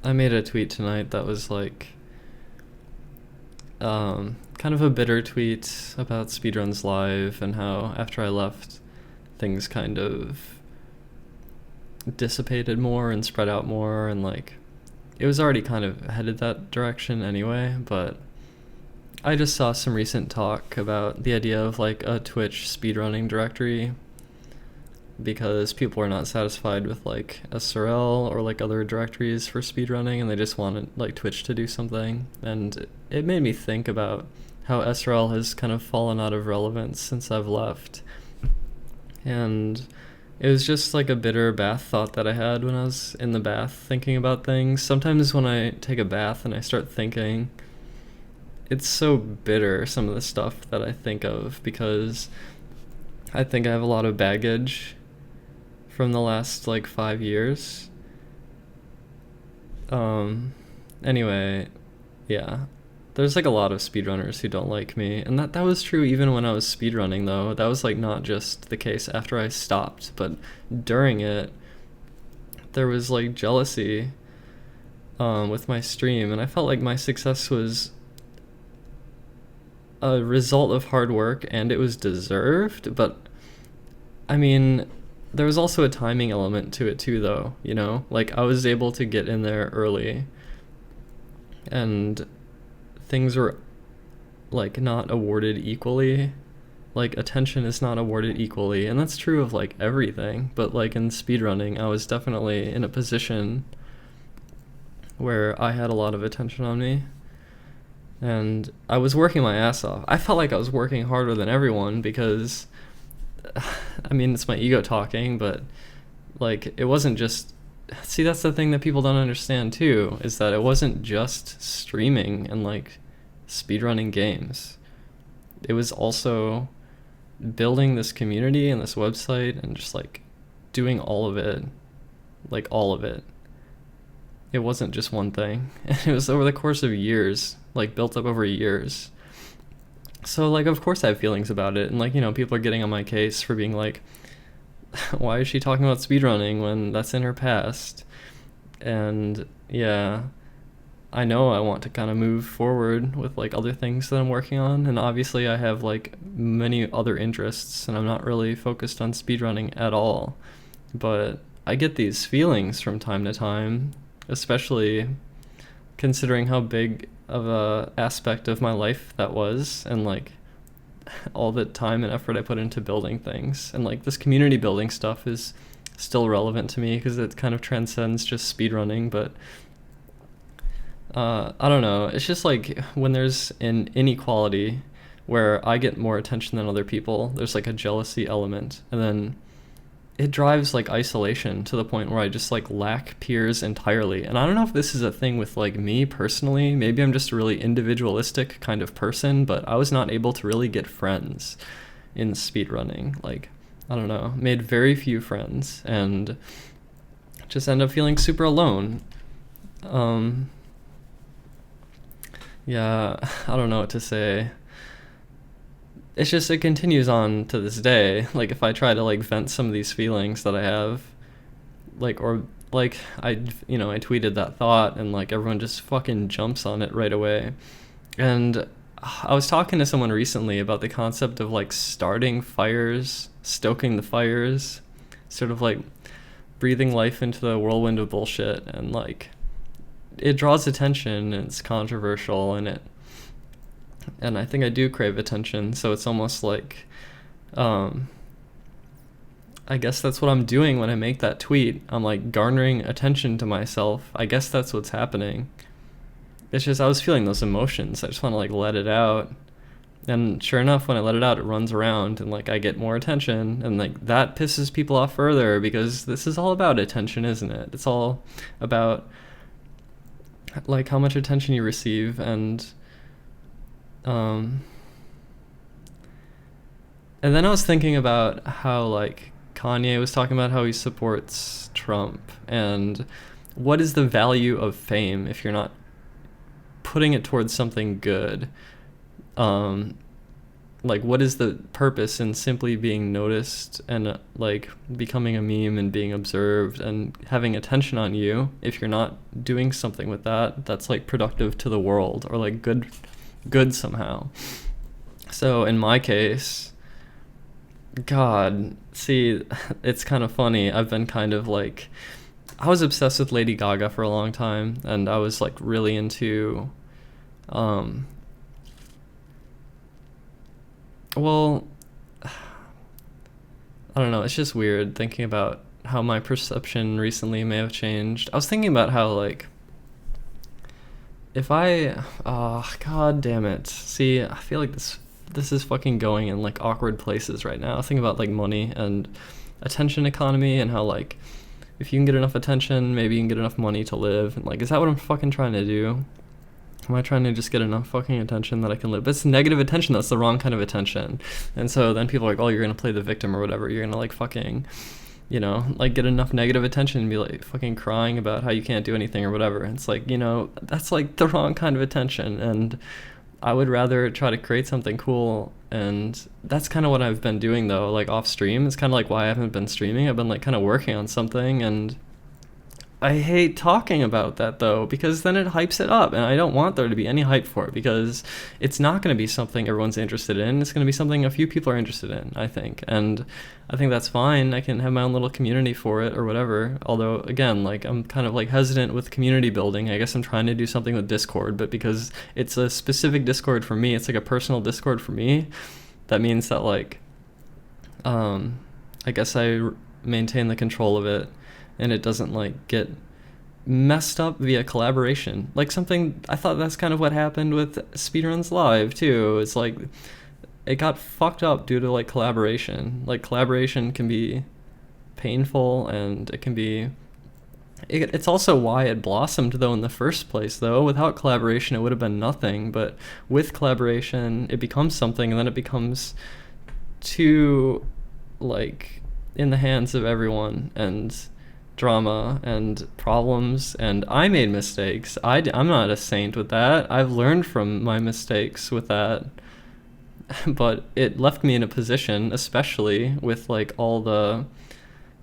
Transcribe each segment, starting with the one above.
I made a tweet tonight that was like kind of a bitter tweet about Speedruns Live and how after I left, things kind of dissipated more and spread out more, and like it was already kind of headed that direction anyway, but I just saw some recent talk about the idea of like a Twitch speedrunning directory because people are not satisfied with like SRL or like other directories for speedrunning, and they just wanted like Twitch to do something. And it made me think about how SRL has kind of fallen out of relevance since I've left. And it was just like a bitter bath thought that I had when I was in the bath thinking about things. Sometimes when I take a bath and I start thinking, it's so bitter, some of the stuff that I think of, because I think I have a lot of baggage from the last like 5 years. Anyway, yeah. There's like a lot of speedrunners who don't like me, and that was true even when I was speedrunning though. That was like not just the case after I stopped, but during it there was like jealousy with my stream, and I felt like my success was a result of hard work and it was deserved, but I mean, there was also a timing element to it too though, you know? Like I was able to get in there early and things were like not awarded equally. Like attention is not awarded equally, and that's true of like everything, but like in speedrunning I was definitely in a position where I had a lot of attention on me and I was working my ass off. I felt like I was working harder than everyone because I mean, it's my ego talking, but like it wasn't just, see, that's the thing that people don't understand too, is that it wasn't just streaming and like speedrunning games. It was also building this community and this website and just like doing all of it, like all of it. It wasn't just one thing. It was over the course of years, like built up over years. So like of course I have feelings about it, and like, you know, people are getting on my case for being like, why is she talking about speedrunning when that's in her past? And yeah, I know I want to kind of move forward with like other things that I'm working on, and obviously I have like many other interests and I'm not really focused on speedrunning at all. But I get these feelings from time to time, especially considering how big of a aspect of my life that was, and like all the time and effort I put into building things. And like this community building stuff is still relevant to me because it kind of transcends just speedrunning, but I don't know, it's just like when there's an inequality where I get more attention than other people, there's like a jealousy element, and then it drives like isolation to the point where I just like lack peers entirely. And I don't know if this is a thing with like me personally, maybe I'm just a really individualistic kind of person, but I was not able to really get friends in speedrunning. Like, I don't know, made very few friends and just end up feeling super alone. Yeah, I don't know what to say. It's just, it continues on to this day. Like if I try to like vent some of these feelings that I have, like, or like I tweeted that thought and like everyone just fucking jumps on it right away. And I was talking to someone recently about the concept of like starting fires, stoking the fires, sort of like breathing life into the whirlwind of bullshit, and like it draws attention and it's controversial, and I think I do crave attention, so it's almost like I guess that's what I'm doing when I make that tweet. I'm like garnering attention to myself. I guess that's what's happening. It's just I was feeling those emotions. I just want to like let it out. And sure enough, when I let it out, it runs around and like I get more attention, and like that pisses people off further because this is all about attention, isn't it? It's all about like how much attention you receive. And then I was thinking about how like Kanye was talking about how he supports Trump, and what is the value of fame if you're not putting it towards something good? like what is the purpose in simply being noticed and like becoming a meme and being observed and having attention on you if you're not doing something with that that's like productive to the world or like good somehow. So in my case, God, see, it's kind of funny. I've been kind of like, I was obsessed with Lady Gaga for a long time, and I was like really into well, I don't know, it's just weird thinking about how my perception recently may have changed. I was thinking about how like if I God damn it. See, I feel like this is fucking going in like awkward places right now. I think about like money and attention economy and how like if you can get enough attention, maybe you can get enough money to live. And like, is that what I'm fucking trying to do? Am I trying to just get enough fucking attention that I can live? But it's negative attention. That's the wrong kind of attention. And so then people are like, oh, you're going to play the victim or whatever. You're going to like fucking, you know, like get enough negative attention and be like fucking crying about how you can't do anything or whatever. It's like, you know, that's like the wrong kind of attention. And I would rather try to create something cool. And that's kind of what I've been doing though, like off stream. It's kind of like why I haven't been streaming. I've been like kind of working on something, and I hate talking about that though, because then it hypes it up, and I don't want there to be any hype for it, because it's not going to be something everyone's interested in. It's going to be something a few people are interested in, I think. And I think that's fine. I can have my own little community for it or whatever. Although again, like I'm kind of like hesitant with community building. I guess I'm trying to do something with Discord, but because it's a specific Discord for me, it's like a personal Discord for me. That means that like, I guess maintain the control of it, and it doesn't like get messed up via collaboration. Like something, I thought that's kind of what happened with Speedruns Live too. It's like it got fucked up due to like collaboration. Like collaboration can be painful, and it can be it's also why it blossomed though in the first place though. Without collaboration it would have been nothing, but with collaboration it becomes something, and then it becomes too like in the hands of everyone, and drama and problems. And I made mistakes. I'm not a saint with that. I've learned from my mistakes with that. But it left me in a position, especially with like all the,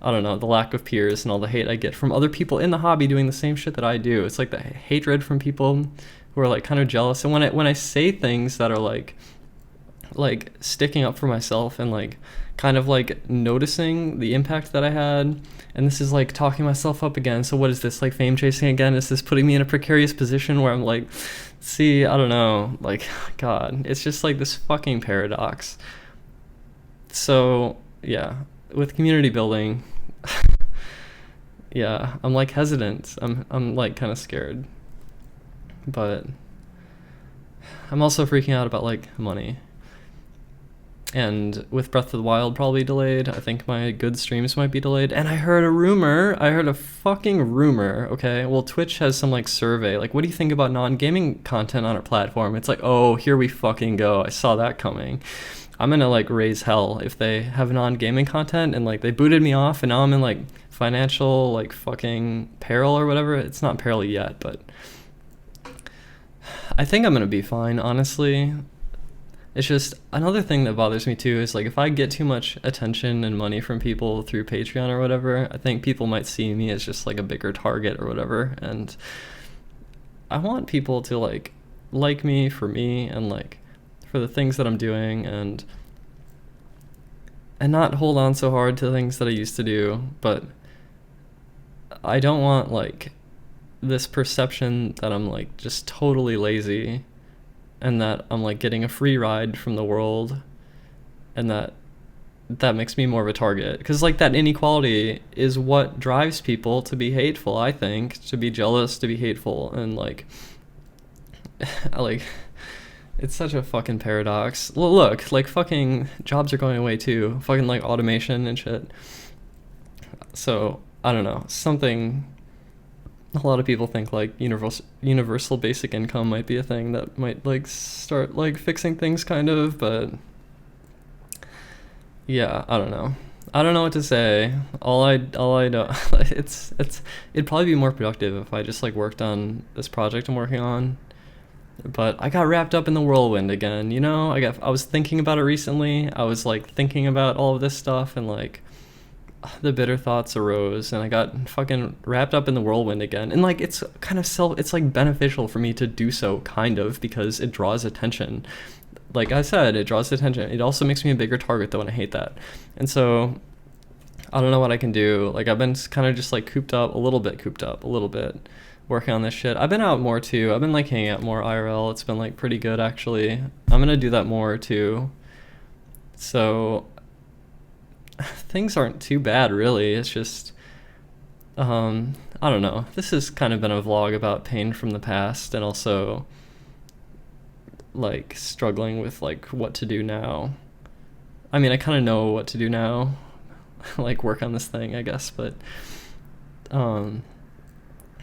I don't know, the lack of peers and all the hate I get from other people in the hobby doing the same shit that I do. It's like the hatred from people who are like kind of jealous. And when I say things that are like sticking up for myself and like kind of like noticing the impact that I had, and this is like talking myself up again. So what is this, like fame chasing again? Is this putting me in a precarious position where I'm like, see, I don't know, like, God, it's just like this fucking paradox. So yeah, with community building, yeah, I'm like hesitant. I'm like kind of scared, but I'm also freaking out about like money. And with Breath of the Wild probably delayed, I think my good streams might be delayed. And I heard a fucking rumor, okay? Well, Twitch has some like survey, like what do you think about non-gaming content on our platform? It's like, oh, here we fucking go. I saw that coming. I'm gonna like raise hell if they have non-gaming content and like they booted me off, and now I'm in like financial like fucking peril or whatever. It's not peril yet, but I think I'm gonna be fine, honestly. It's just another thing that bothers me too is like if I get too much attention and money from people through Patreon or whatever, I think people might see me as just like a bigger target or whatever. And I want people to like me for me and like for the things that I'm doing, and not hold on so hard to things that I used to do. But I don't want like this perception that I'm like just totally lazy, and that I'm like getting a free ride from the world, and that makes me more of a target. Because like that inequality is what drives people to be hateful, I think, to be jealous, to be hateful. And like like it's such a fucking paradox. Look, like fucking jobs are going away too, fucking like automation and shit. So I don't know, something. A lot of people think like universal basic income might be a thing that might like start like fixing things kind of, but yeah, I don't know what to say. All I know it'd probably be more productive if I just like worked on this project I'm working on But I got wrapped up in the whirlwind again, you know? I was thinking about it recently. I was like thinking about all of this stuff, and like the bitter thoughts arose, and I got fucking wrapped up in the whirlwind again. And like it's kind of it's like beneficial for me to do so, kind of, because it draws attention. Like I said, it draws attention. It also makes me a bigger target though, and I hate that. And so I don't know what I can do. Like I've been kind of just like cooped up, a little bit, working on this shit. I've been out more too. I've been like hanging out more IRL. It's been like pretty good actually. I'm gonna do that more too. So things aren't too bad really. It's just I don't know. This has kind of been a vlog about pain from the past, and also like struggling with like what to do now. I mean, I kind of know what to do now. Like work on this thing, I guess, but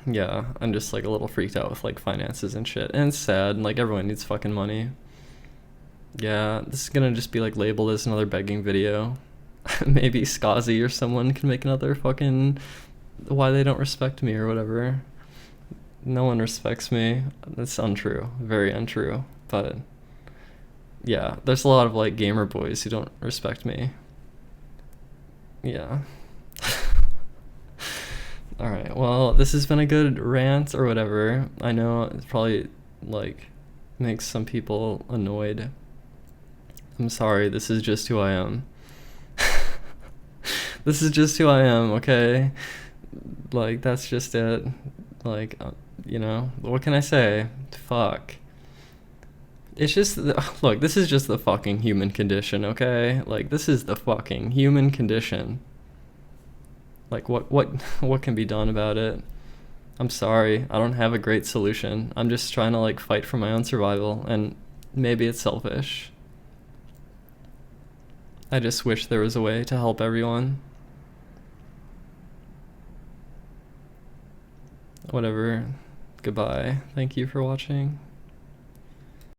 yeah, I'm just like a little freaked out with like finances and shit, and it's sad, and like everyone needs fucking money. Yeah, this is gonna just be like labeled as another begging video. Maybe Skazi or someone can make another fucking why they don't respect me or whatever. No one respects me. That's untrue, very untrue. But yeah, there's a lot of like gamer boys who don't respect me. Yeah. Alright, well, this has been a good rant or whatever. I know it's probably like makes some people annoyed. I'm sorry, this is just who I am. This is just who I am, okay? Like, that's just it. Like, you know, what can I say? Fuck. It's just, look, this is just the fucking human condition, okay? Like, this is the fucking human condition. Like, what can be done about it? I'm sorry, I don't have a great solution. I'm just trying to, like, fight for my own survival, and maybe it's selfish. I just wish there was a way to help everyone. Whatever. Goodbye. Thank you for watching.